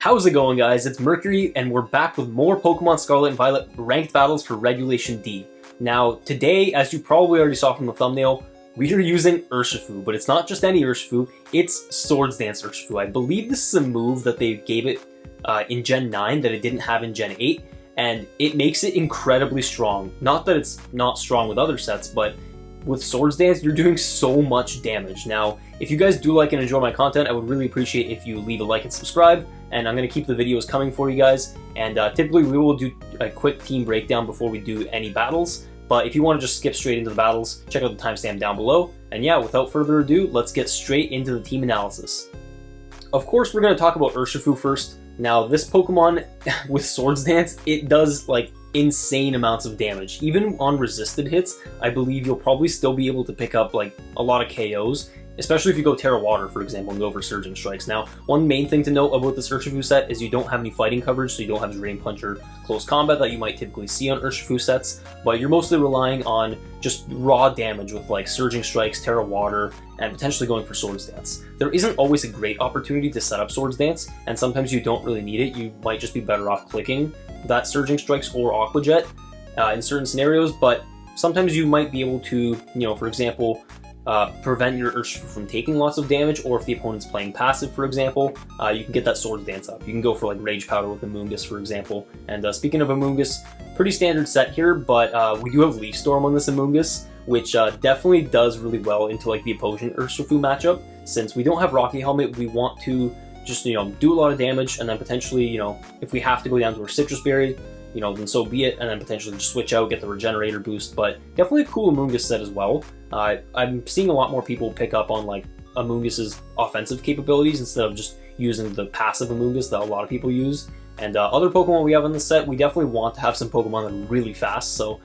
How's it going, guys? It's Mercury, and we're back with more Pokemon Scarlet and Violet ranked battles for Regulation D. Now, today, as you probably already saw from the thumbnail, we are using Urshifu, but it's not just any Urshifu, it's Swords Dance Urshifu. I believe this is a move that they gave it in Gen 9 that it didn't have in Gen 8, and it makes it incredibly strong. Not that it's not strong with other sets, but with Swords Dance, you're doing so much damage. Now, if you guys do like and enjoy my content, I would really appreciate if you leave a like and subscribe, and I'm going to keep the videos coming for you guys, and typically we will do a quick team breakdown before we do any battles, but if you want to just skip straight into the battles, check out the timestamp down below, and yeah, without further ado, let's get straight into the team analysis. Of course, we're going to talk about Urshifu first. Now, this Pokemon with Swords Dance, it does like insane amounts of damage. Even on resisted hits, I believe you'll probably still be able to pick up like a lot of KOs, especially if you go Terra Water, for example, and go for Surging Strikes. Now, one main thing to note about this Urshifu set is you don't have any fighting coverage, so you don't have Drain Punch or Close Combat that you might typically see on Urshifu sets, but you're mostly relying on just raw damage with like Surging Strikes, Terra Water, and potentially going for Swords Dance. There isn't always a great opportunity to set up Swords Dance, and sometimes you don't really need it. You might just be better off clicking that Surging Strikes or Aqua Jet in certain scenarios, but sometimes you might be able to, for example, prevent your Urshifu from taking lots of damage, or if the opponent's playing passive, for example, you can get that Swords Dance up. You can go for like Rage Powder with Amoongus, for example. And speaking of Amoongus, pretty standard set here, but we do have Leaf Storm on this Amoongus, which definitely does really well into like the opposing Urshifu matchup. Since we don't have Rocky Helmet, we want to just do a lot of damage, and then potentially, if we have to go down to our Citrus Berry, then so be it, and then potentially just switch out, get the Regenerator boost. But definitely a cool Amoongus set as well. I'm seeing a lot more people pick up on like Amoongus's offensive capabilities instead of just using the passive Amoongus that a lot of people use. And other Pokemon we have in the set, we definitely want to have some Pokemon that are really fast. So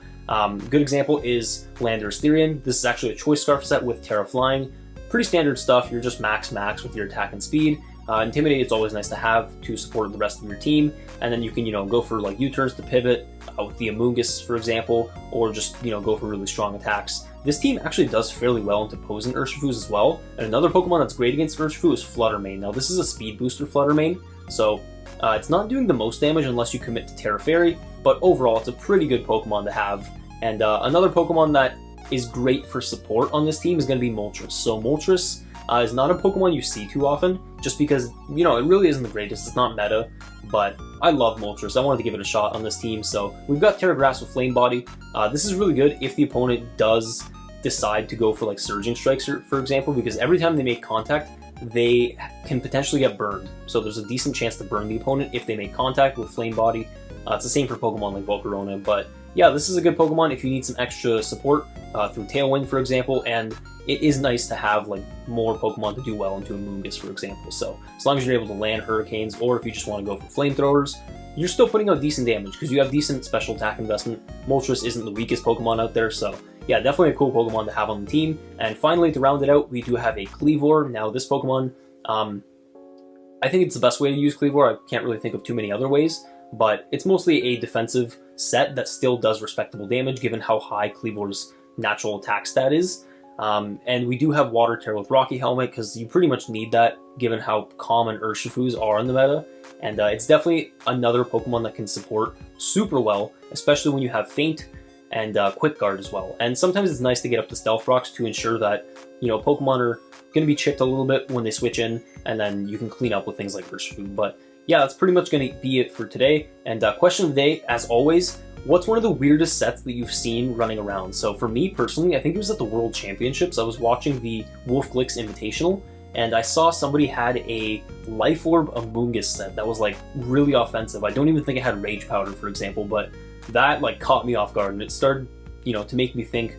good example is Landorus Therian. This is actually a Choice Scarf set with Terra Flying. Pretty standard stuff. You're just max with your attack and speed. Intimidate, it's always nice to have to support the rest of your team, and then you can, go for like U-turns to pivot with the Amoongus, for example, or just, go for really strong attacks. This team actually does fairly well into opposing Urshifus as well, and another Pokemon that's great against Urshifu is Fluttermane. Now, this is a speed booster Fluttermane, so it's not doing the most damage unless you commit to Terra Fairy, but overall, it's a pretty good Pokemon to have. And another Pokemon that is great for support on this team is going to be Moltres. So Moltres is not a Pokemon you see too often, just because, it really isn't the greatest. It's not meta, but I love Moltres. I wanted to give it a shot on this team, so we've got Terra Grass with Flame Body. This is really good if the opponent does decide to go for like Surging Strikes, for example, because every time they make contact, they can potentially get burned. So there's a decent chance to burn the opponent if they make contact with Flame Body. It's the same for Pokemon like Volcarona, but yeah, this is a good Pokemon if you need some extra support through Tailwind, for example, and it is nice to have like more Pokemon to do well into Amoongus, for example. So as long as you're able to land Hurricanes, or if you just want to go for Flamethrowers, you're still putting out decent damage because you have decent special attack investment. Moltres isn't the weakest Pokemon out there, so yeah, definitely a cool Pokemon to have on the team. And finally, to round it out, we do have a Kleavor. Now this Pokemon, I think it's the best way to use Kleavor. I can't really think of too many other ways, but it's mostly a defensive set that still does respectable damage given how high Kleavor's natural attack stat is. And we do have Water Terror with Rocky Helmet because you pretty much need that given how common Urshifus are in the meta. And it's definitely another Pokemon that can support super well, especially when you have Feint and Quick Guard as well. And sometimes it's nice to get up to Stealth Rocks to ensure that, Pokemon are going to be chipped a little bit when they switch in, and then you can clean up with things like Urshifu. But yeah, that's pretty much going to be it for today. And question of the day, as always, what's one of the weirdest sets that you've seen running around? So for me personally, I think it was at the World Championships. I was watching the Wolf Glix Invitational, and I saw somebody had a Life Orb Amoongus set that was like really offensive. I don't even think it had Rage Powder, for example, but that like caught me off guard, and it started, to make me think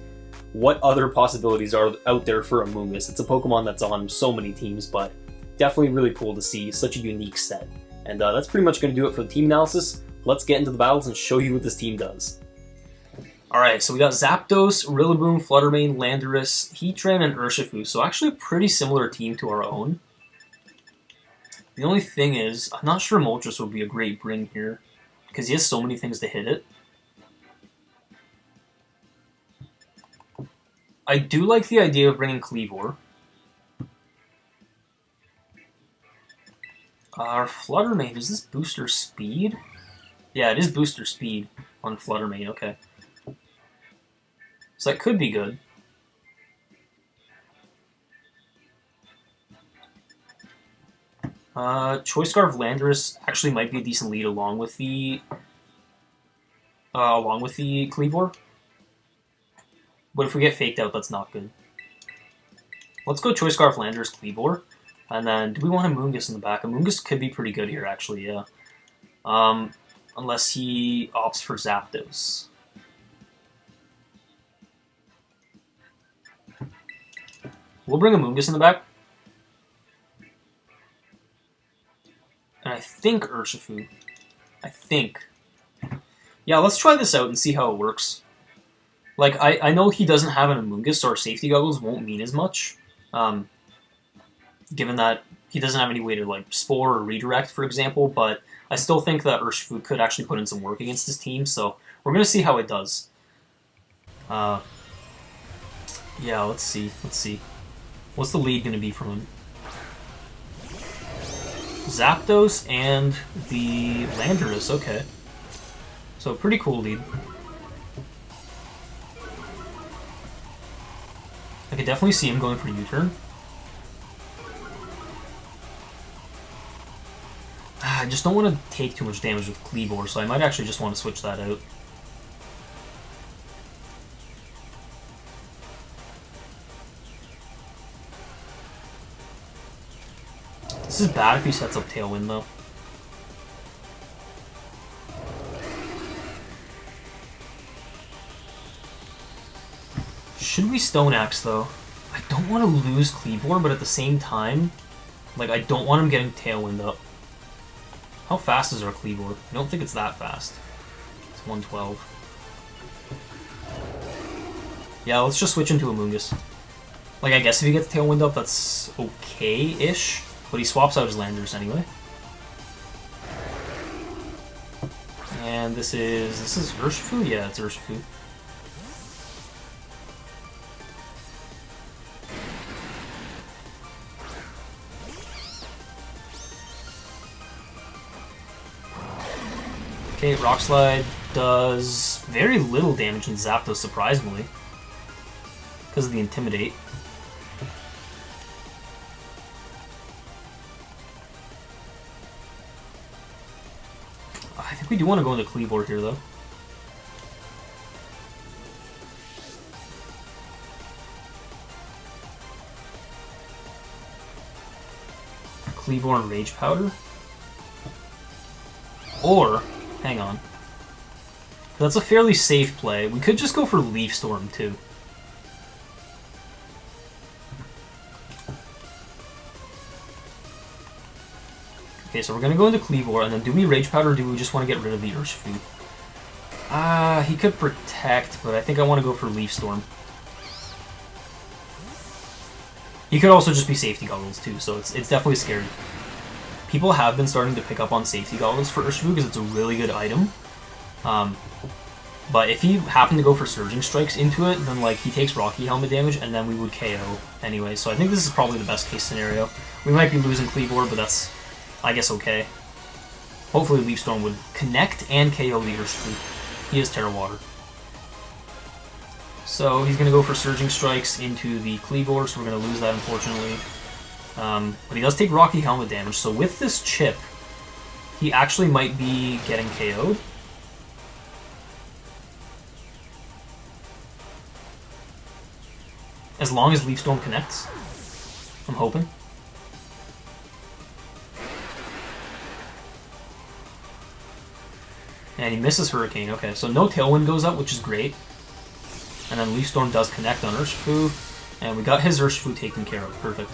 what other possibilities are out there for Amoongus. It's a Pokemon that's on so many teams, but definitely really cool to see such a unique set. And that's pretty much going to do it for the team analysis. Let's get into the battles and show you what this team does. Alright, so we got Zapdos, Rillaboom, Fluttermane, Landorus, Heatran, and Urshifu. So actually a pretty similar team to our own. The only thing is, I'm not sure Moltres would be a great bring here, because he has so many things to hit it. I do like the idea of bringing Kleavor. Our Flutter Mane, does this booster speed? Yeah, it is booster speed on Flutter Mane, okay. So that could be good. Choice Scarf Landorus actually might be a decent lead along with the Cleavor. But if we get faked out, that's not good. Let's go Choice Scarf Landorus Cleavor. And then, do we want Amoongus in the back? Amoongus could be pretty good here, actually, yeah. Unless he opts for Zapdos. We'll bring Amoongus in the back. And I think Urshifu. I think. Yeah, let's try this out and see how it works. Like, I know he doesn't have an Amoongus, so our safety goggles won't mean as much. Given that he doesn't have any way to, like, Spore or Redirect, for example, but I still think that Urshifu could actually put in some work against his team, so we're going to see how it does. Yeah, let's see. What's the lead going to be from him? Zapdos and the Landorus, okay. So, pretty cool lead. I could definitely see him going for U-turn. I just don't want to take too much damage with Cleavor, so I might actually just want to switch that out. This is bad if he sets up Tailwind, though. Should we Stone Axe, though? I don't want to lose Cleavor, but at the same time, like, I don't want him getting Tailwind up. How fast is our Cleavor? I don't think it's that fast. It's 112. Yeah, let's just switch into Amoongus. Like, I guess if he gets Tailwind up, that's okay-ish. But he swaps out his Landorus anyway. And this is Urshifu? Yeah, it's Urshifu. Okay, Rock Slide does very little damage in Zapdos, surprisingly. Because of the Intimidate. I think we do want to go into Cleavor here, though. Cleavor and Rage Powder? Or, hang on. That's a fairly safe play. We could just go for Leaf Storm, too. Okay, so we're going to go into Cleavor, and then do we Rage Powder, or do we just want to get rid of the Urshifu? He could Protect, but I think I want to go for Leaf Storm. He could also just be Safety Goggles, too, so it's definitely scary. People have been starting to pick up on Safety Goggles for Urshifu because it's a really good item. But if he happened to go for Surging Strikes into it, then like he takes Rocky Helmet damage, and then we would KO anyway. So I think this is probably the best case scenario. We might be losing Cleavor, but that's, I guess, okay. Hopefully Leaf Storm would connect and KO the Urshifu. He is Terra Water. So he's going to go for Surging Strikes into the Cleavor, so we're going to lose that, unfortunately. But he does take Rocky Helmet damage, so with this chip, he actually might be getting KO'd. As long as Leaf Storm connects. I'm hoping. And he misses Hurricane. Okay, so no Tailwind goes up, which is great. And then Leaf Storm does connect on Urshifu. And we got his Urshifu taken care of. Perfect.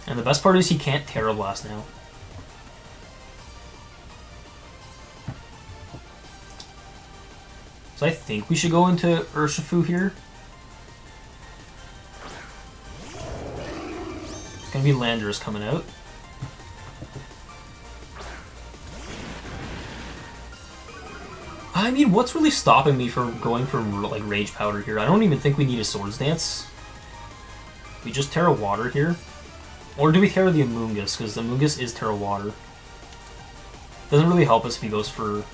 And the best part is he can't Terra Blast now. So I think we should go into Urshifu here. It's going to be Landorus coming out. I mean, what's really stopping me from going for like Rage Powder here? I don't even think we need a Swords Dance. We just Terra Water here. Or do we Terra the Amoongus? Because the Amoongus is Terra Water. Doesn't really help us if he goes for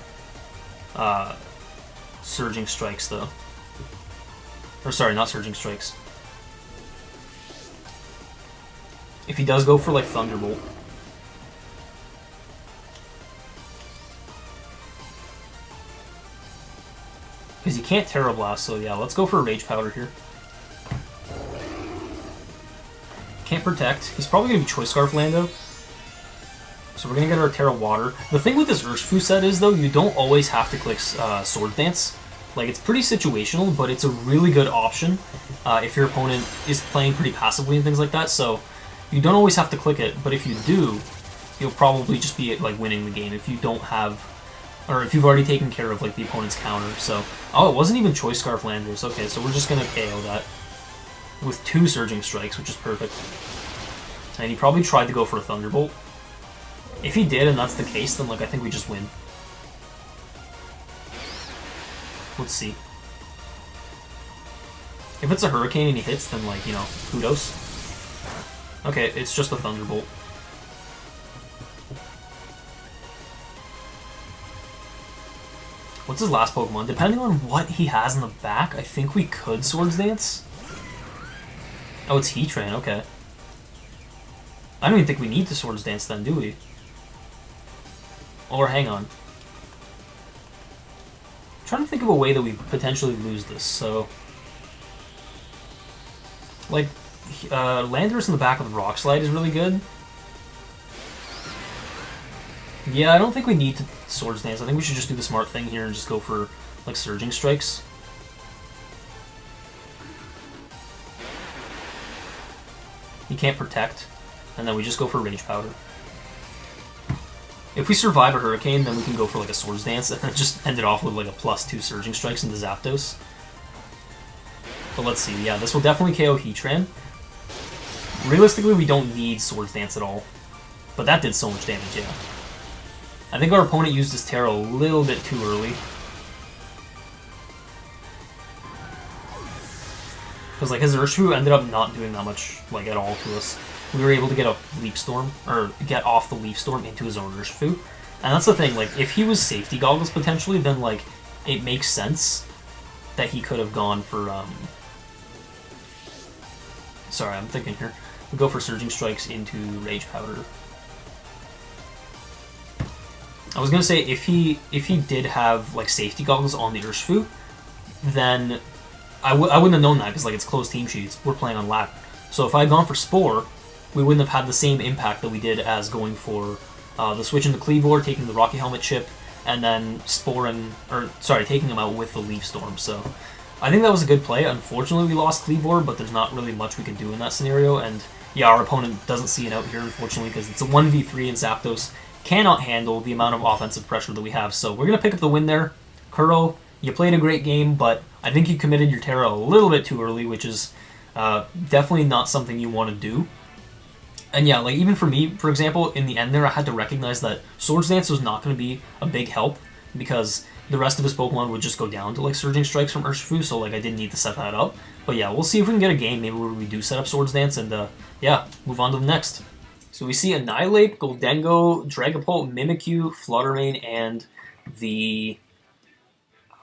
Surging Strikes, though. Or sorry, not Surging Strikes. If he does go for, like, Thunderbolt. Because you can't Terra Blast, so yeah, let's go for a Rage Powder here. Can't Protect. He's probably going to be Choice Scarf Lando. So we're going to get our Terra Water. The thing with this Urshifu set is, though, you don't always have to click Sword Dance. Like, it's pretty situational, but it's a really good option if your opponent is playing pretty passively and things like that. So you don't always have to click it, but if you do, you'll probably just be, like, winning the game if you don't have... Or if you've already taken care of, like, the opponent's counter. So, oh, it wasn't even Choice Scarf Landorus. Okay, so we're just going to KO that with 2 Surging Strikes, which is perfect. And he probably tried to go for a Thunderbolt. If he did, and that's the case, then, like, I think we just win. Let's see. If it's a Hurricane and he hits, then, like, you know, kudos. Okay, it's just a Thunderbolt. What's his last Pokemon? Depending on what he has in the back, I think we could Swords Dance. Oh, it's Heatran, okay. I don't even think we need to Swords Dance then, do we? Or hang on. I'm trying to think of a way that we potentially lose this, so... Like, Landorus in the back with Rock Slide is really good. Yeah, I don't think we need to Swords Dance. I think we should just do the smart thing here and just go for, like, Surging Strikes. He can't Protect, and then we just go for Rage Powder. If we survive a Hurricane, then we can go for, like, a Swords Dance, and then just end it off with, like, a +2 Surging Strikes into Zapdos. But let's see, yeah, this will definitely KO Heatran. Realistically, we don't need Swords Dance at all. But that did so much damage, yeah. I think our opponent used his Terra a little bit too early. Because, like, his Urshifu ended up not doing that much, like, at all to us. We were able to get a Leaf Storm, or get off the Leaf Storm into his own Urshifu. And that's the thing, like, if he was Safety Goggles potentially, then, like, it makes sense that he could have gone for, Sorry, I'm thinking here. We'll go for Surging Strikes into Rage Powder. I was gonna say, if he did have, like, Safety Goggles on the Urshifu, then I wouldn't have known that, because, like, it's closed team sheets. We're playing on Latin. So if I had gone for Spore, we wouldn't have had the same impact that we did as going for the switch into Cleavor, taking the Rocky Helmet chip, and then taking him out with the Leaf Storm. So I think that was a good play. Unfortunately, we lost Cleavor, but there's not really much we can do in that scenario. And yeah, our opponent doesn't see it out here, unfortunately, because it's a 1v3 and Zapdos cannot handle the amount of offensive pressure that we have. So we're going to pick up the win there. Kuro, you played a great game, but I think you committed your Terra a little bit too early, which is definitely not something you want to do. And yeah, like, even for me, for example, in the end there, I had to recognize that Swords Dance was not going to be a big help, because the rest of his Pokemon would just go down to, like, Surging Strikes from Urshifu, so, like, I didn't need to set that up. But yeah, we'll see if we can get a game maybe where we do set up Swords Dance, and yeah, move on to the next. So we see Annihilate, Goldengo, Dragapult, Mimikyu, Fluttermane, and the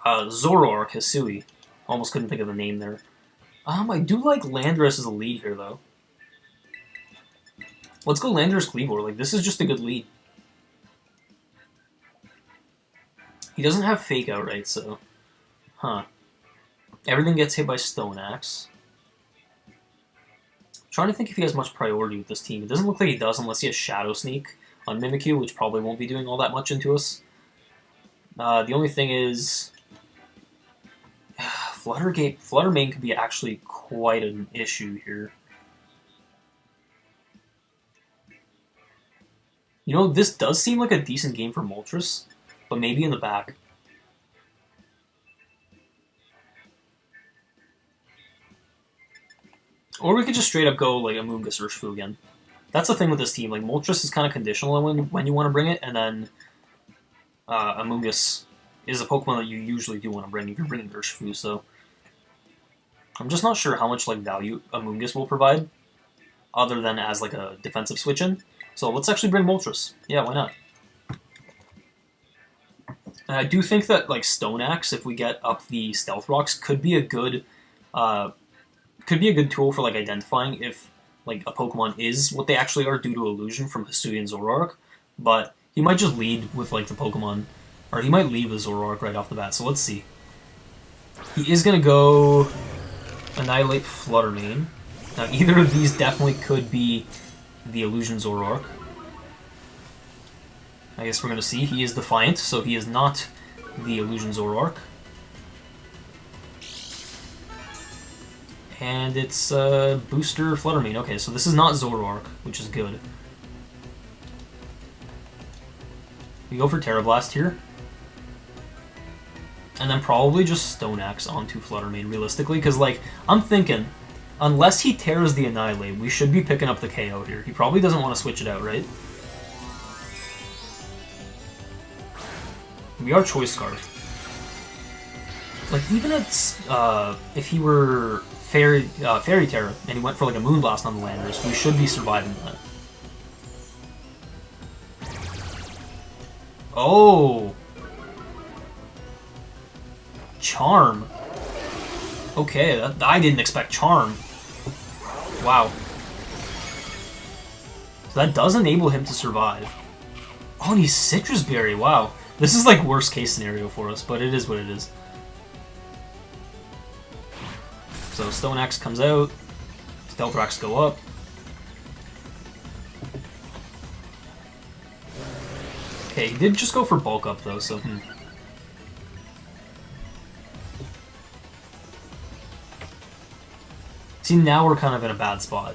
Zoroark Hisui. Almost couldn't think of the name there. I do like Landorus as a lead here, though. Let's go Landorus Cleavor. Like, this is just a good lead. He doesn't have Fake Out, right? So, huh. Everything gets hit by Stone Axe. Trying to think if he has much priority with this team. It doesn't look like he does unless he has Shadow Sneak on Mimikyu, which probably won't be doing all that much into us. The only thing is... Fluttermane could be actually quite an issue here. You know, this does seem like a decent game for Moltres, but maybe in the back. Or we could just straight up go, like, Amoongus Urshifu again. That's the thing with this team. Like, Moltres is kind of conditional when you want to bring it, and then Amoongus is a Pokemon that you usually do want to bring if you're bringing Urshifu, so I'm just not sure how much like value Amoongus will provide, other than as like a defensive switch-in. So let's actually bring Moltres. Yeah, why not? And I do think that like Stone Axe, if we get up the Stealth Rocks, could be a good tool for like identifying if like a Pokemon is what they actually are due to illusion from Hisuian Zoroark. But he might just lead with like the Pokemon, or he might lead with Zoroark right off the bat. So let's see. He is gonna go Annihilate Fluttermane. Now either of these definitely could be the Illusion Zoroark. I guess we're gonna see. He is Defiant, so he is not the Illusion Zoroark. And it's Booster Fluttermane. Okay, so this is not Zoroark, which is good. We go for Terra Blast here. And then probably just Stone Axe onto Fluttermane, realistically, because, like, I'm thinking, unless he tears the Annihilate, we should be picking up the KO here. He probably doesn't want to switch it out, right? We are Choice Scarf. Like, even if he were Fairy Terra and he went for like a Moonblast on the Landorus, we should be surviving that. Oh! Charm. Okay, I didn't expect Charm. Wow. So that does enable him to survive. Oh, and he's Citrus Berry, wow. This is like worst case scenario for us, but it is what it is. So Stone Axe comes out, Stealth Rocks go up. Okay, he did just go for Bulk Up though, so See, now we're kind of in a bad spot.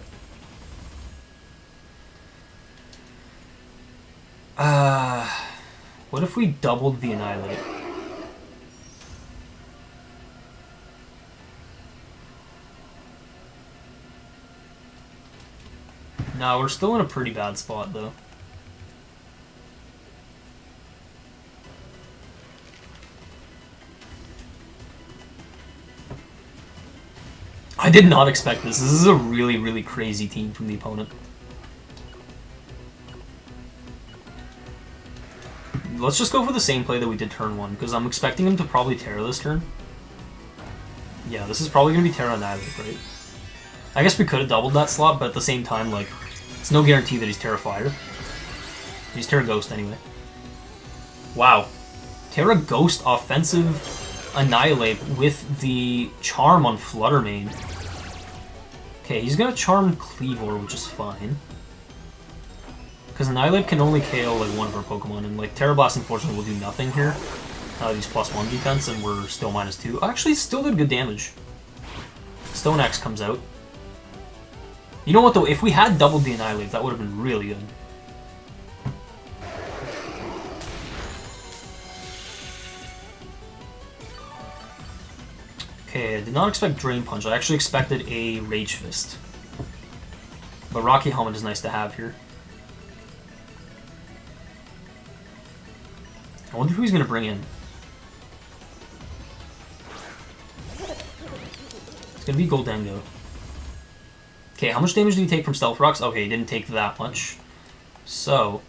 What if we doubled the Annihilate? No, we're still in a pretty bad spot, though. I did not expect this. This is a really, really crazy team from the opponent. Let's just go for the same play that we did turn 1, because I'm expecting him to probably Terra this turn. Yeah, this is probably going to be Terra Annihilate, right? I guess we could have doubled that slot, but at the same time, like, it's no guarantee that he's Terra Fire. He's Terra Ghost anyway. Wow. Terra Ghost offensive Annihilate with the Charm on Fluttermane. Okay, he's gonna Charm Cleavor, which is fine. Because Annihilate can only KO like one of our Pokemon, and like Terra Blast unfortunately will do nothing here. He's +1 defense, and we're still -2. Actually, still did good damage. Stone Axe comes out. You know what though, if we had doubled the Annihilate, that would have been really good. Okay, I did not expect Drain Punch. I actually expected a Rage Fist. But Rocky Helmet is nice to have here. I wonder who he's going to bring in. It's going to be Goldengo. Okay, how much damage did he take from Stealth Rocks? Okay, he didn't take that much. So...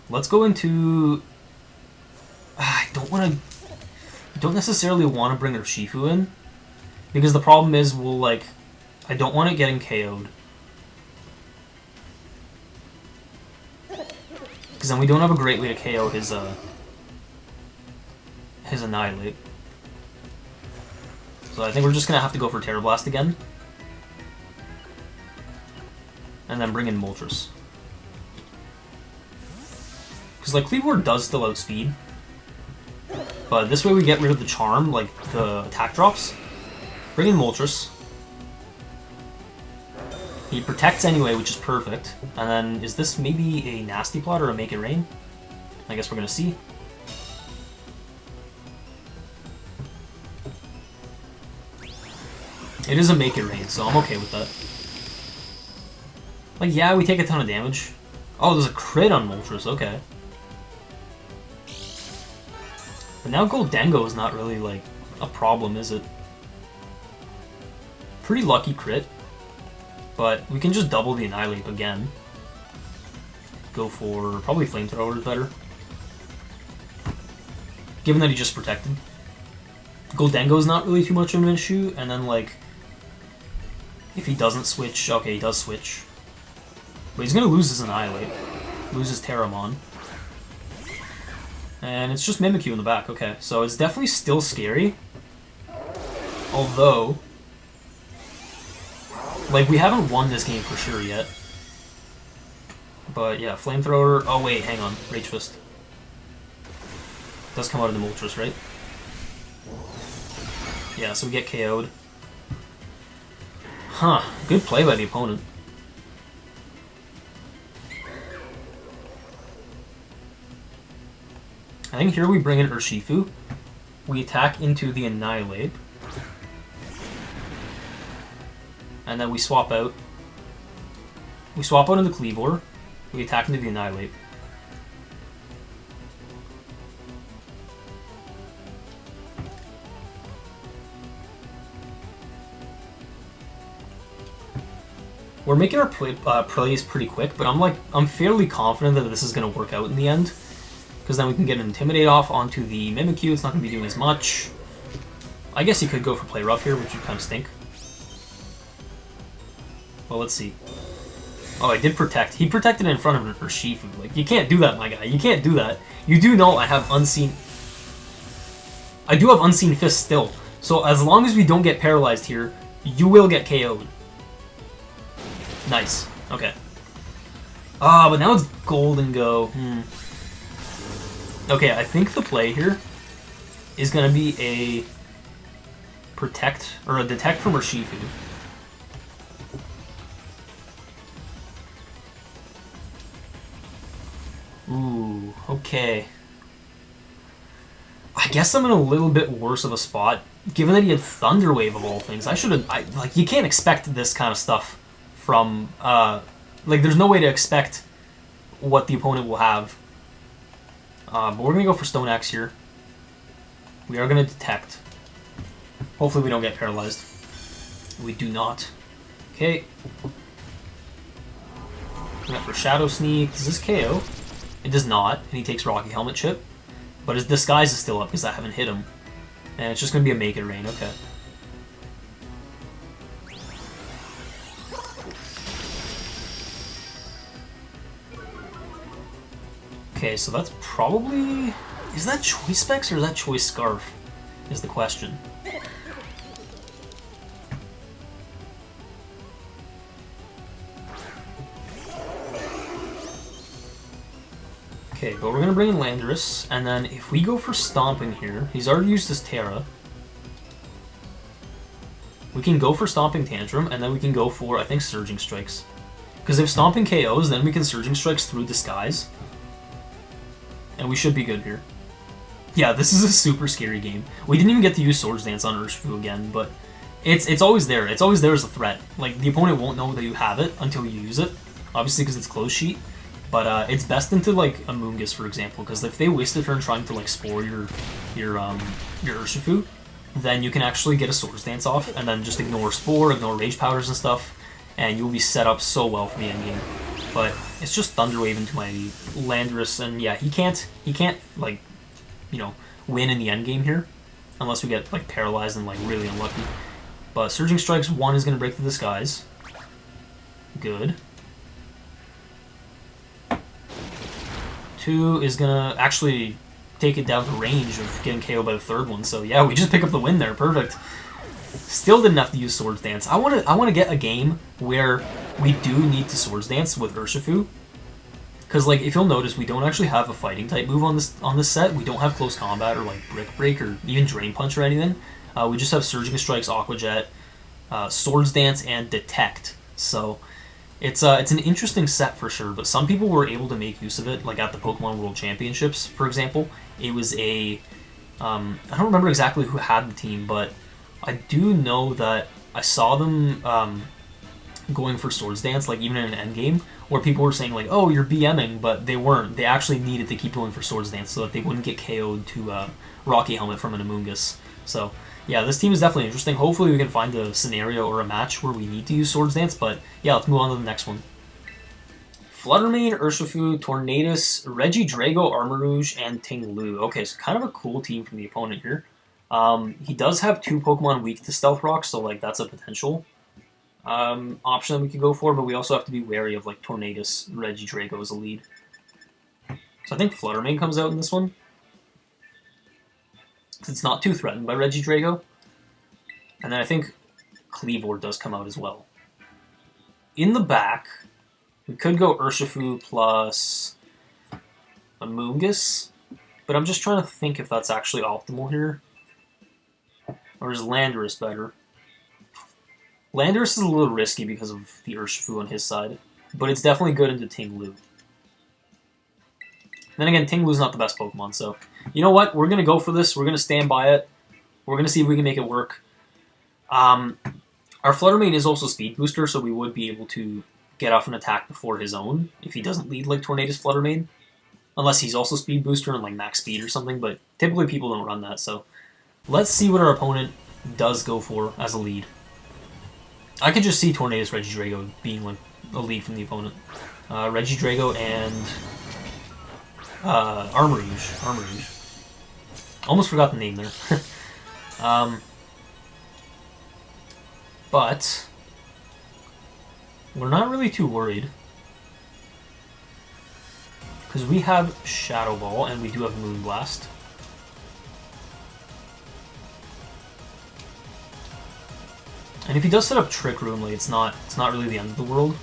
let's go into... I don't necessarily want to bring Urshifu in, because the problem is I don't want it getting KO'd. Because then we don't have a great way to KO his Annihilate. So I think we're just going to have to go for Terra Blast again. And then bring in Moltres. Because, like, Cleavor does still outspeed. But this way we get rid of the Charm, like, the attack drops. Bring in Moltres. He protects anyway, which is perfect. And then, is this maybe a Nasty Plot or a Make It Rain? I guess we're gonna see. It is a Make It Rain, so I'm okay with that. Like, yeah, we take a ton of damage. Oh, there's a crit on Moltres, okay. But now Goldengo is not really, like, a problem, is it? Pretty lucky crit. But we can just double the Annihilate again. Go for probably Flamethrower is better. Given that he just protected. Goldengo is not really too much of an issue, and then, like, if he doesn't switch, okay, he does switch. But he's gonna lose his Annihilate. Lose his Terramon. And it's just Mimikyu in the back, okay. So it's definitely still scary. Although, like, we haven't won this game for sure yet. But yeah, Flamethrower. Oh wait, hang on. Rage Fist. Does come out of the Moltres, right? Yeah, so we get KO'd. Huh, good play by the opponent. I think here we bring in Urshifu. We attack into the Annihilate. And then we swap out. We swap out into Cleavor. We attack into the Annihilate. We're making our plays pretty quick, but I'm fairly confident that this is going to work out in the end. Because then we can get an Intimidate off onto the Mimikyu. It's not going to be doing as much. I guess he could go for Play Rough here, which would kind of stink. Well, let's see. Oh, I did protect. He protected in front of Urshifu. Like, you can't do that, my guy. You can't do that. You do know I have Unseen... I do have Unseen Fist still. So as long as we don't get paralyzed here, you will get KO'd. Nice. Okay. Ah, but now it's Goldengo. Okay, I think the play here is going to be a Protect, or a Detect from Urshifu. Ooh, okay. I guess I'm in a little bit worse of a spot, given that he had Thunder Wave of all things. I should have, like, you can't expect this kind of stuff from, like, there's no way to expect what the opponent will have. But we're going to go for Stone Axe here. We are going to Detect. Hopefully we don't get paralyzed. We do not. Okay. Going for Shadow Sneak. Does this KO? It does not, and he takes Rocky Helmet Chip. But his Disguise is still up because I haven't hit him. And it's just going to be a Make It Rain, okay. Okay, so that's probably... Is that Choice Specs or is that Choice Scarf? Is the question. Okay, but we're going to bring in Landorus, and then if we go for Stomping here, he's already used his Terra. We can go for Stomping Tantrum, and then we can go for, I think, Surging Strikes. Because if Stomping KOs, then we can Surging Strikes through Disguise. And we should be good here. Yeah, this is a super scary game. We didn't even get to use Swords Dance on Urshifu again, but it's always there. It's always there as a threat. Like, the opponent won't know that you have it until you use it, obviously because it's close sheet. But it's best into, like, Amoongus, for example, because if they waste a turn trying to, like, Spore your Urshifu, then you can actually get a Swords Dance off, and then just ignore Spore, ignore Rage Powders and stuff, and you'll be set up so well for the endgame. But it's just Thunder Wave into my Landorus, and yeah, he can't, like, you know, win in the endgame here, unless we get, like, paralyzed and, like, really unlucky. But Surging Strikes 1 is going to break the Disguise. Good. 2 is gonna actually take it down to range of getting KO'd by the third one. So yeah, we just pick up the win there. Perfect. Still didn't have to use Swords Dance. I want to get a game where we do need to Swords Dance with Urshifu, because like if you'll notice, we don't actually have a fighting type move on this set. We don't have Close Combat or like Brick Break or even Drain Punch or anything. We just have Surging Strikes, Aqua Jet, Swords Dance, and Detect. So it's an interesting set for sure, but some people were able to make use of it, like at the Pokemon World Championships, for example. It was a... I don't remember exactly who had the team, but I do know that I saw them going for Swords Dance, like even in an endgame, where people were saying like, "Oh, you're BMing," but they weren't. They actually needed to keep going for Swords Dance so that they wouldn't get KO'd to Rocky Helmet from an Amoongus. So yeah, this team is definitely interesting. Hopefully we can find a scenario or a match where we need to use Swords Dance, but yeah, let's move on to the next one. Fluttermane, Urshifu, Tornadus, Regidrago, Armarouge, and Ting-Lu. Okay, so kind of a cool team from the opponent here. He does have 2 Pokemon weak to Stealth Rock, so like that's a potential option that we could go for, but we also have to be wary of like Tornadus, Regidrago as a lead. So I think Fluttermane comes out in this one, because it's not too threatened by Regidrago. And then I think Kleavor does come out as well. In the back, we could go Urshifu plus Amoongus, but I'm just trying to think if that's actually optimal here. Or is Landorus better? Landorus is a little risky because of the Urshifu on his side, but it's definitely good into Ting-Lu. Then again, Ting-Lu's not the best Pokemon, so you know what? We're going to go for this. We're going to stand by it. We're going to see if we can make it work. Our Fluttermane is also Speed Booster, so we would be able to get off an attack before his own if he doesn't lead like Tornadus Fluttermane. Unless he's also Speed Booster and like max speed or something, but typically people don't run that, so let's see what our opponent does go for as a lead. I could just see Tornadus Regidrago being like a lead from the opponent. Regidrago and Armarouge. Almost forgot the name there. But we're not really too worried, because we have Shadow Ball and we do have Moonblast. And if he does set up Trick Room, like it's not really the end of the world.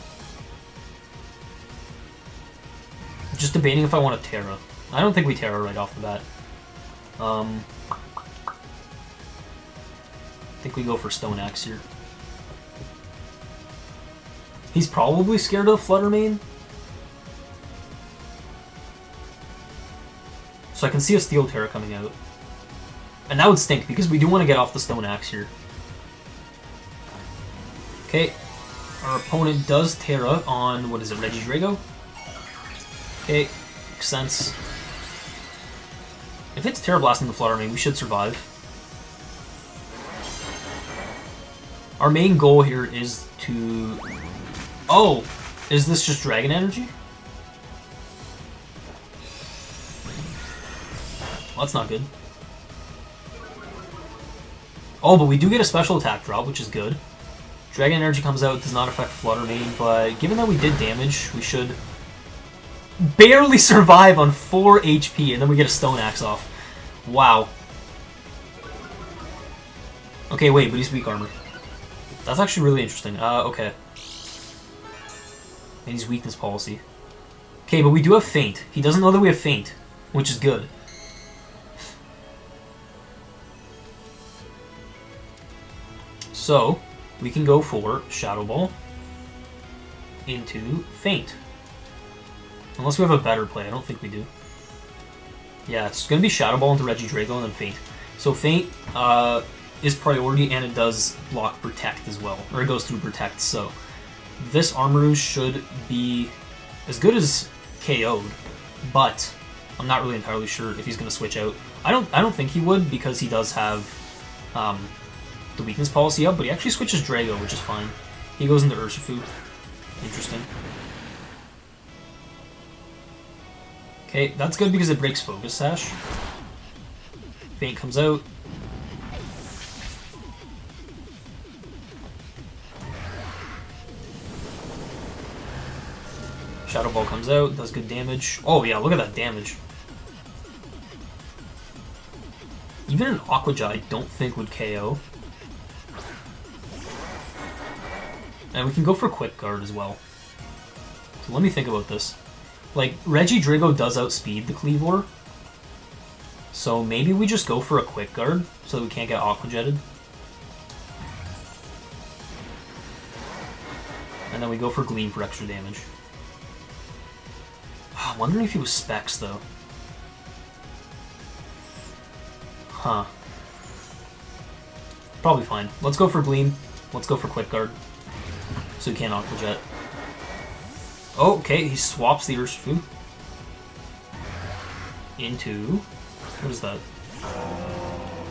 Just debating if I want to Terra. I don't think we Terra right off the bat. I think we go for Stone Axe here. He's probably scared of Fluttermane. So I can see a Steel Terra coming out. And that would stink, because we do want to get off the Stone Axe here. Okay, our opponent does Terra on, what is it, Regidrago? Okay, makes sense. If it's Terra Blasting the Fluttermane, we should survive. Our main goal here is to... Oh! Is this just Dragon Energy? Well, that's not good. Oh, but we do get a special attack drop, which is good. Dragon Energy comes out, does not affect Fluttermane, but given that we did damage, we should barely survive on 4 HP, and then we get a Stone Axe off. Wow. Okay, wait, but he's weak armor. That's actually really interesting. Okay. And he's weakness policy. Okay, but we do have Feint. He doesn't know that we have Feint, which is good. So, we can go for Shadow Ball into Feint. Unless we have a better play. I don't think we do. Yeah, it's going to be Shadow Ball into Regidrago and then Feint. So Feint is priority, and it does block Protect as well. Or it goes through Protect, so this Armarouge should be as good as KO'd, but I'm not really entirely sure if he's going to switch out. I don't think he would, because he does have the weakness policy up, but he actually switches Drago, which is fine. He goes into Urshifu. Interesting. Okay, that's good because it breaks Focus Sash. Feint comes out. Shadow Ball comes out, does good damage. Oh yeah, look at that damage. Even an Aquaja I don't think would KO. And we can go for Quick Guard as well. So let me think about this. Like, Regidrago does outspeed the Kleavor. So maybe we just go for a Quick Guard so that we can't get Aqua Jetted. And then we go for Gleam for extra damage. I'm wondering if he was Specs, though. Huh. Probably fine. Let's go for Gleam. Let's go for Quick Guard. so he can't Aqua Jet. Oh, okay, he swaps the Urshifu into... what is that?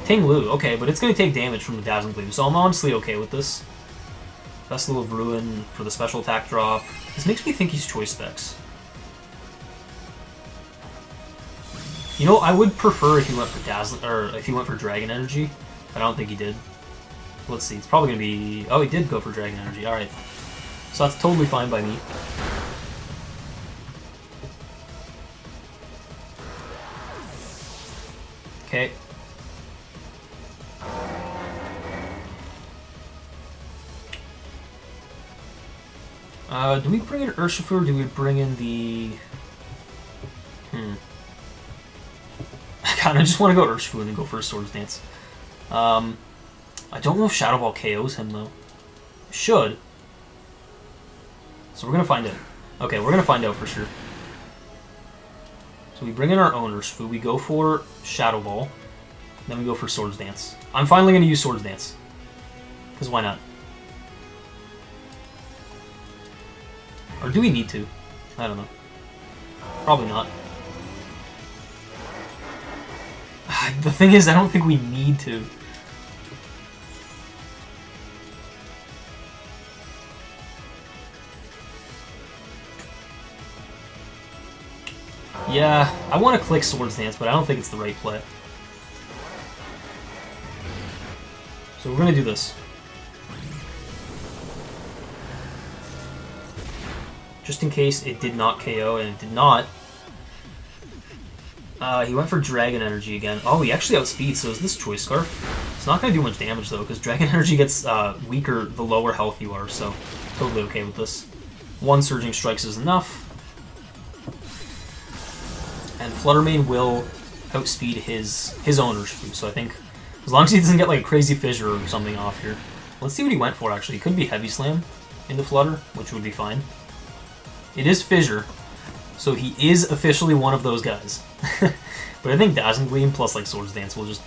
Ting Lu, okay, but it's going to take damage from the Dazzling Gleam, so I'm honestly okay with this. Vessel of Ruin for the special attack drop. This makes me think he's Choice Specs. You know, I would prefer if he went for Dazzling, or if he went for Dragon Energy. I don't think he did. Let's see, it's probably going to be... oh, he did go for Dragon Energy, alright. So that's totally fine by me. Okay. Do we bring in Urshifu or do we bring in the... I kind of just want to go Urshifu and then go for a Swords Dance. I don't know if Shadow Ball KOs him, though. It should. So we're going to find out. Okay, we're going to find out for sure. So we bring in our own Urshifu, we go for Shadow Ball, then we go for Swords Dance. I'm finally going to use Swords Dance. Because why not? Or do we need to? I don't know. Probably not. The thing is, I don't think we need to. Yeah, I want to click Swords Dance, but I don't think it's the right play. So we're going to do this. Just in case it did not KO, and it did not. He went for Dragon Energy again. Oh, he actually outspeeds, so is this Choice Scarf? It's not going to do much damage, though, because Dragon Energy gets weaker the lower health you are, so totally okay with this. One Surging Strikes is enough. And Flutter Mane will outspeed his own Urshifu, so I think as long as he doesn't get like a crazy fissure or something off here. Let's see what he went for, actually. It could be Heavy Slam into Flutter, which would be fine. It is Fissure, so he is officially one of those guys. But I think Dazzling Gleam plus like Swords Dance will just,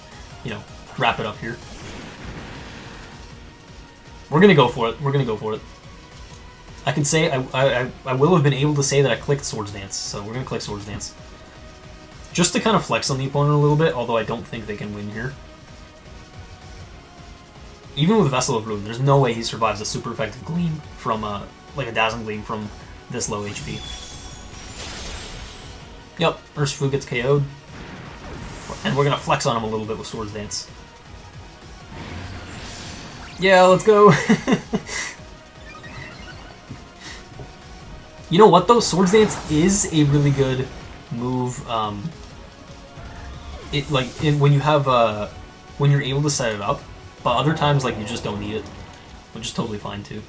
you know, wrap it up here. We're gonna go for it. We're gonna go for it. I can say I will have been able to say that I clicked Swords Dance, so we're gonna click Swords Dance. Just to kind of flex on the opponent a little bit, although I don't think they can win here. Even with Vessel of Ruin, there's no way he survives a super effective Gleam from like a Dazzling Gleam from this low HP. Yep, Urshifu gets KO'd. And we're gonna flex on him a little bit with Swords Dance. Yeah, let's go! You know what though? Swords Dance is a really good move. When you have when you're able to set it up, but other times like you just don't need it, which is totally fine too.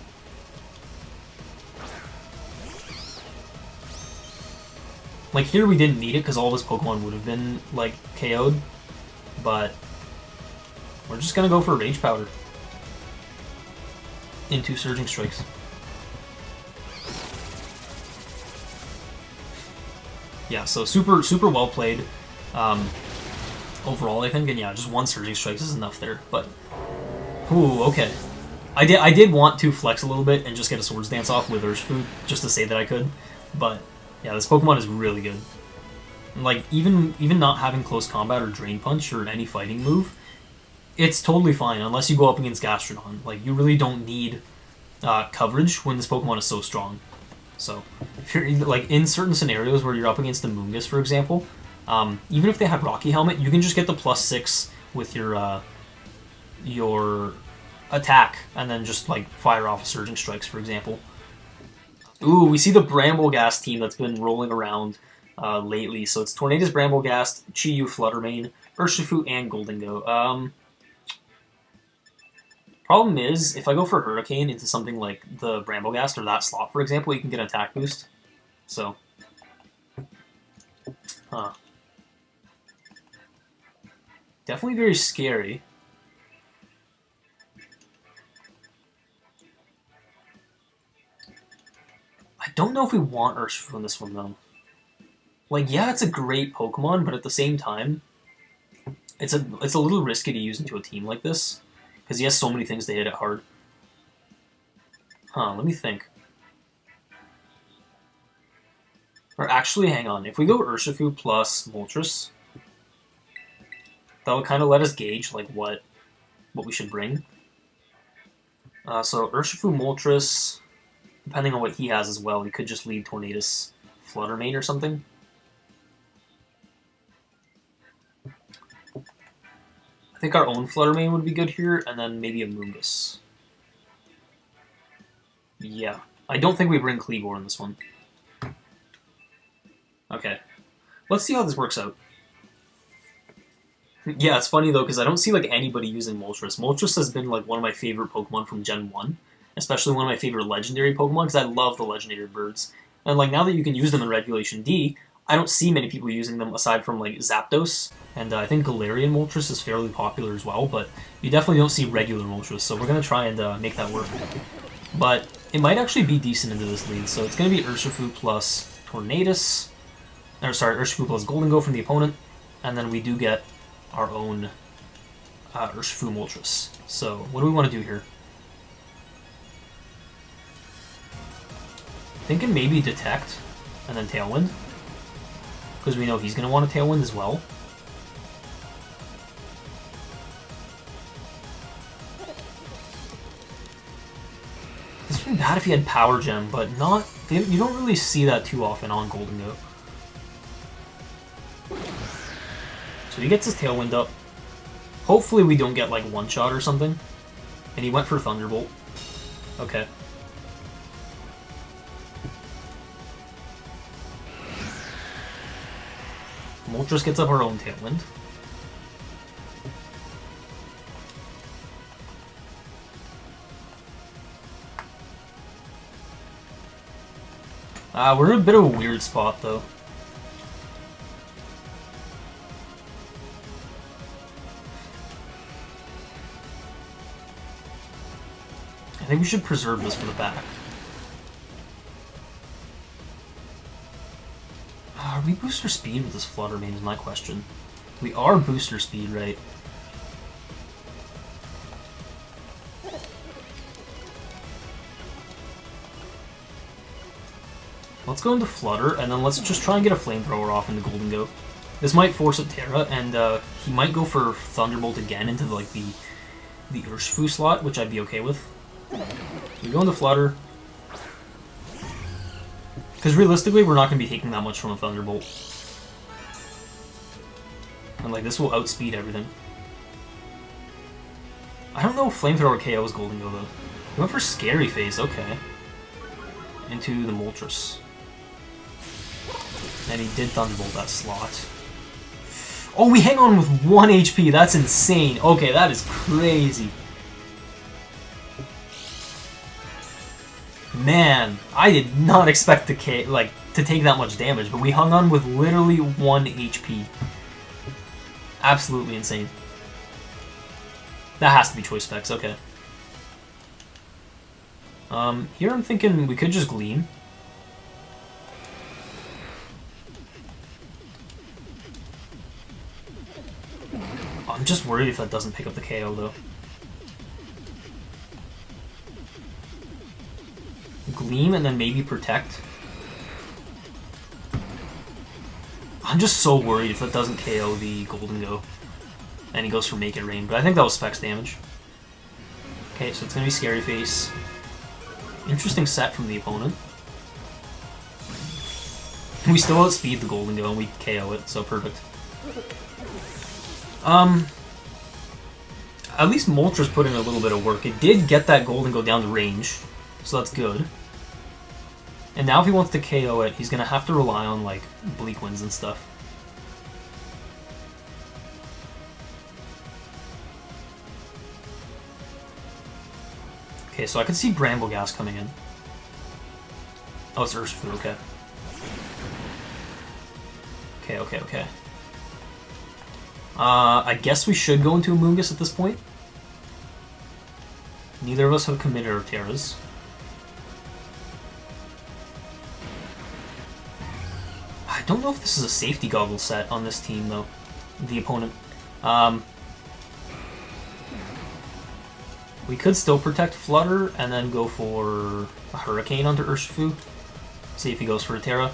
Like here we didn't need it because all of his Pokemon would have been like KO'd, but we're just gonna go for Rage Powder into Surging Strikes. Yeah, so super well played overall, I think, and yeah, just one Surging Strikes is enough there. But ooh, okay, I did want to flex a little bit and just get a Swords Dance off with Urshifu just to say that I could, but yeah, this Pokemon is really good. And like even not having close combat or Drain Punch or any fighting move, it's totally fine unless you go up against Gastrodon. Like you really don't need coverage when this Pokemon is so strong. So if you're like in certain scenarios where you're up against the Amoongus, for example, even if they had Rocky Helmet, you can just get the +6 with your attack and then just like fire off Surging Strikes, for example. Ooh, we see the Brambleghast team that's been rolling around lately. So it's Tornadus, Brambleghast, Chi-Yu, Flutter Mane, Urshifu, and Goldengo. Problem is, if I go for Hurricane into something like the Brambleghast or that slot, for example, you can get an attack boost. So, definitely very scary. I don't know if we want Urshifu in this one, though. Like, yeah, it's a great Pokemon, but at the same time, it's a little risky to use into a team like this, because he has so many things to hit it hard. Let me think. Or actually, hang on. If we go Urshifu plus Moltres, that would kind of let us gauge like what we should bring. So Urshifu Moltres, depending on what he has as well, we could just leave Tornadus Flutter Mane or something. I think our own Flutter Mane would be good here, and then maybe Amoongus. Yeah. I don't think we bring Kleavor in this one. Okay. Let's see how this works out. Yeah, it's funny though, because I don't see like anybody using Moltres. Moltres has been like one of my favorite Pokemon from Gen 1. Especially one of my favorite legendary Pokemon, because I love the legendary birds. And like now that you can use them in Regulation D, I don't see many people using them aside from like Zapdos, and I think Galarian Moltres is fairly popular as well, but you definitely don't see regular Moltres, so we're going to try and make that work. But it might actually be decent into this lead, so it's going to be Urshifu plus Tornadus, or sorry, Urshifu plus Golden Go from the opponent, and then we do get our own Urshifu Moltres. So what do we want to do here? Thinking maybe Detect, and then Tailwind. Because we know he's going to want a Tailwind as well. This would be bad if he had Power Gem, but not. You don't really see that too often on Golden Go. So he gets his Tailwind up. Hopefully we don't get like one shot or something. And he went for Thunderbolt. Okay. Moltres gets up our own Tailwind. We're in a bit of a weird spot, though. I think we should preserve this for the back. Are we booster speed with this Flutter Mane is my question. We are booster speed, right? Let's go into Flutter, and then let's just try and get a Flamethrower off into Golden Go. This might force up Terra, and he might go for Thunderbolt again into like the Urshifu slot, which I'd be okay with. We go into Flutter. Because realistically, we're not going to be taking that much from a Thunderbolt. And like, this will outspeed everything. I don't know if Flamethrower KOs Golden Go, though. He went for Scary Face, okay. Into the Moltres. And he did Thunderbolt that slot. Oh, we hang on with 1 HP, that's insane. Okay, that is crazy. Man, I did not expect to take that much damage, but we hung on with literally 1 HP. Absolutely insane. That has to be choice specs, okay. Here I'm thinking we could just Gleam. I'm just worried if that doesn't pick up the KO, though. Gleam and then maybe Protect. I'm just so worried if that doesn't KO the Golden Go. And he goes for Make It Rain, but I think that was specs damage. Okay, so it's going to be Scary Face. Interesting set from the opponent. We still outspeed the Golden Go and we KO it, so perfect. At least Moltres put in a little bit of work. It did get that Golden Go down to range, so that's good. And now if he wants to KO it, he's going to have to rely on, like, Bleak Winds and stuff. Okay, so I could see Brambleghast coming in. Oh, it's Urshifu, okay. Okay. I guess we should go into Amoongus at this point. Neither of us have committed our Terras. I don't know if this is a safety goggle set on this team, though. The opponent. We could still protect Flutter and then go for a Hurricane onto Urshifu. See if he goes for a Terra.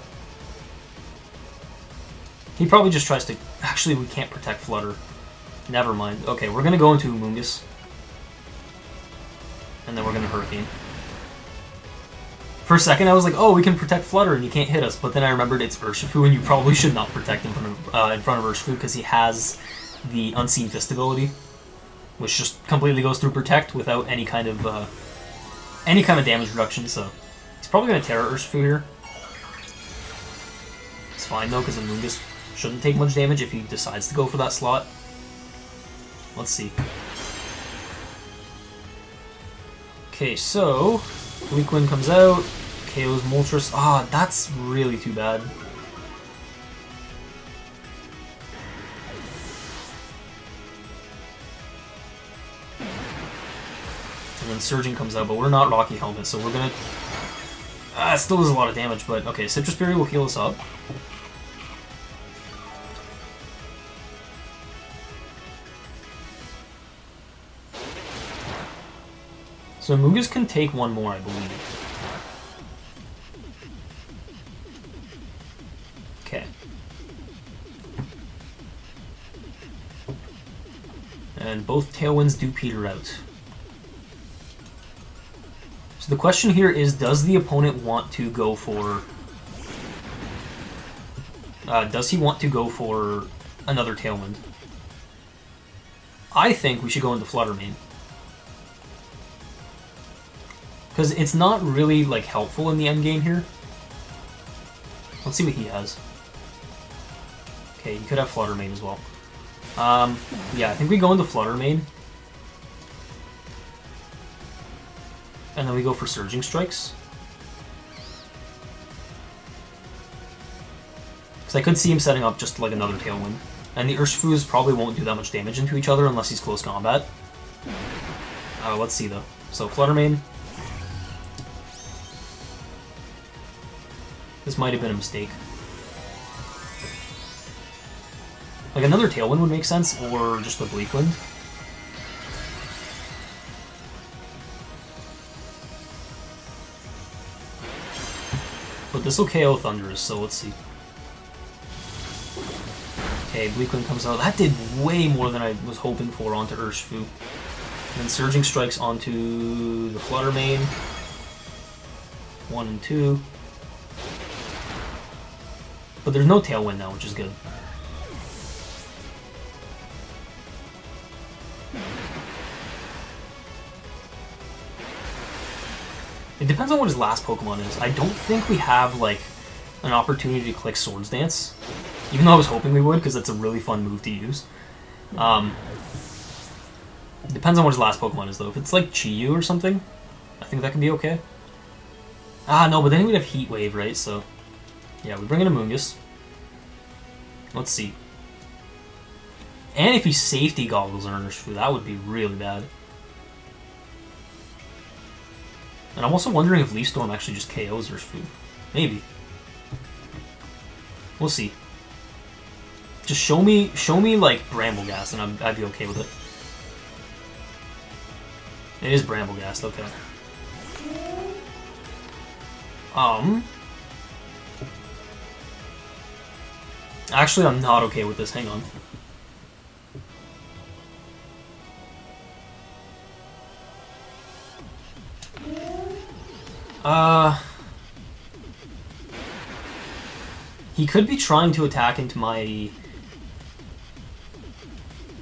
He probably just tries to... Actually, we can't protect Flutter. Never mind. Okay, we're going to go into Amoongus. And then we're going to Hurricane. For a second, I was like, oh, we can protect Flutter and he can't hit us. But then I remembered it's Urshifu, and you probably should not protect in front of Urshifu because he has the Unseen Fist ability, which just completely goes through Protect without any kind of damage reduction. So he's probably going to Terra Urshifu here. It's fine though, because Amoongus shouldn't take much damage if he decides to go for that slot. Let's see. Okay, so Bleak Wind comes out, KO's Moltres. Ah, that's really too bad. And then Surging comes out, but we're not Rocky Helmet, so we're gonna... it still does a lot of damage, but okay, Citrus Berry will heal us up. So Amoongus can take one more, I believe. Okay. And both Tailwinds do peter out. So the question here is, does the opponent want to go for... does he want to go for another Tailwind? I think we should go into Flutter Mane. Because it's not really, like, helpful in the endgame here. Let's see what he has. Okay, he could have Flutter Mane as well. Yeah, I think we go into Flutter Mane. And then we go for Surging Strikes. Because I could see him setting up just, like, another Tailwind. And the Urshifus probably won't do that much damage into each other unless he's close combat. Let's see, though. So, Flutter Mane. This might have been a mistake. Like, another Tailwind would make sense, or just a Bleak Wind. But this will KO Thunderous, so let's see. Okay, Bleak Wind comes out. That did way more than I was hoping for onto Urshifu. And then Surging Strikes onto the Flutter Mane. 1 and 2. But there's no Tailwind now, which is good. It depends on what his last Pokemon is. I don't think we have, like, an opportunity to click Swords Dance. Even though I was hoping we would, because it's a really fun move to use. It depends on what his last Pokemon is, though. If it's, like, Chi-Yu or something, I think that could be okay. Ah, no, but then he would have Heat Wave, right? So... yeah, we bring in Amoongus. Let's see. And if he Safety Goggles on Urshifu, that would be really bad. And I'm also wondering if Leaf Storm actually just KOs Urshifu. Maybe. We'll see. Just show me like Brambleghast, and I'd be okay with it. It is Brambleghast, okay. Actually, I'm not okay with this. Hang on. He could be trying to attack into my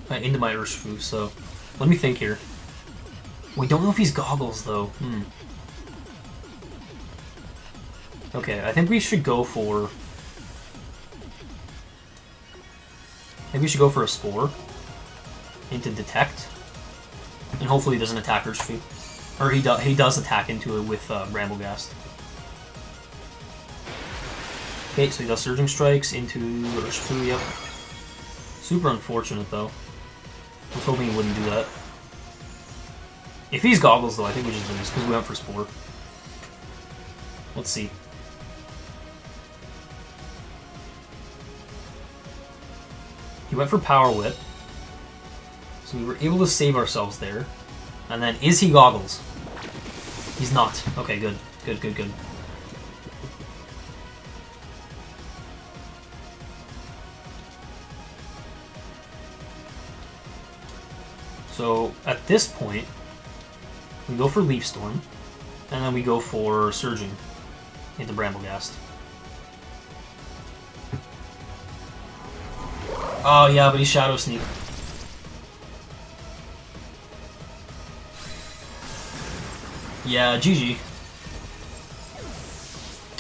Urshifu, so let me think here. We don't know if he's Goggles, though. Okay, I think we should go for... maybe we should go for a Spore into Detect, and hopefully he doesn't attack Urshifu. Or he does attack into it with Brambleghast. Okay, so he does Surging Strikes into Urshifu, yep. Super unfortunate, though. I was hoping he wouldn't do that. If he's Goggles, though, I think we just lose, because we went for Spore. Let's see. He went for Power Whip, so we were able to save ourselves there. And then, is he Goggles? He's not. Okay, good. Good, good, good. So, at this point, we go for Leaf Storm, and then we go for Surging into Bramblegast. Oh yeah, but he's Shadow Sneak. Yeah, GG.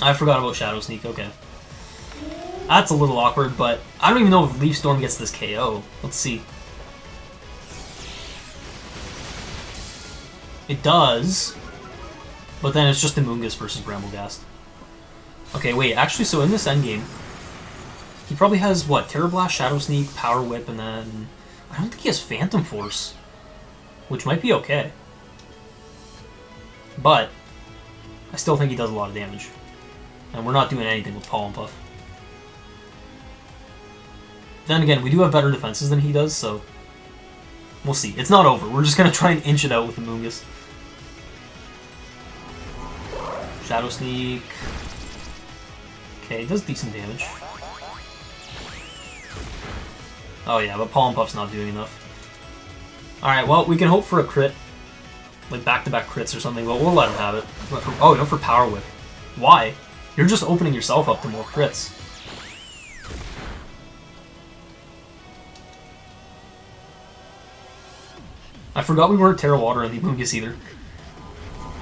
I forgot about Shadow Sneak, okay. That's a little awkward, but I don't even know if Leaf Storm gets this KO. Let's see. It does, but then it's just Amoongus versus Bramblegast. Okay, wait, actually, so in this endgame, he probably has, what, Terra Blast, Shadow Sneak, Power Whip, and then... I don't think he has Phantom Force, which might be okay. But, I still think he does a lot of damage. And we're not doing anything with Pollen Puff. Then again, we do have better defenses than he does, so... We'll see. It's not over. We're just going to try and inch it out with Amoongus. Shadow Sneak... Okay, it does decent damage. Oh yeah, but Pollen Puff's not doing enough. Alright, well, we can hope for a crit. Like back-to-back crits or something, but we'll let him have it. Oh, no, for Power Whip. Why? You're just opening yourself up to more crits. I forgot we weren't Terra Water in the Amoongus either.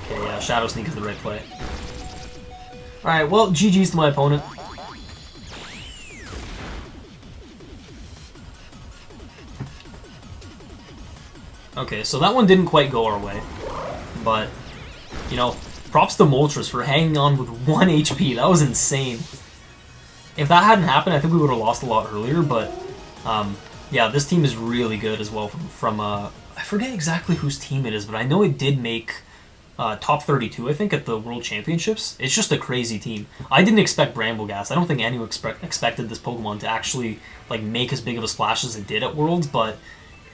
Okay, yeah, Shadow Sneak is the right play. Alright, well, GG's to my opponent. Okay, so that one didn't quite go our way. But, you know, props to Moltres for hanging on with 1 HP. That was insane. If that hadn't happened, I think we would have lost a lot earlier, but, yeah, this team is really good as well from I forget exactly whose team it is, but I know it did make top 32, I think, at the World Championships. It's just a crazy team. I didn't expect Bramblegast. I don't think anyone expected this Pokemon to actually, like, make as big of a splash as it did at Worlds, but,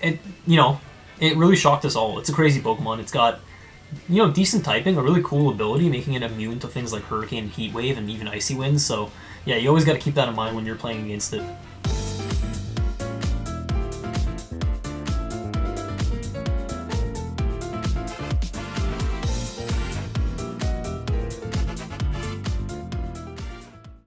it, you know, it really shocked us all. It's a crazy Pokemon. It's got, you know, decent typing, a really cool ability, making it immune to things like Hurricane, Heat Wave, and even Icy Winds, so, yeah, you always got to keep that in mind when you're playing against it.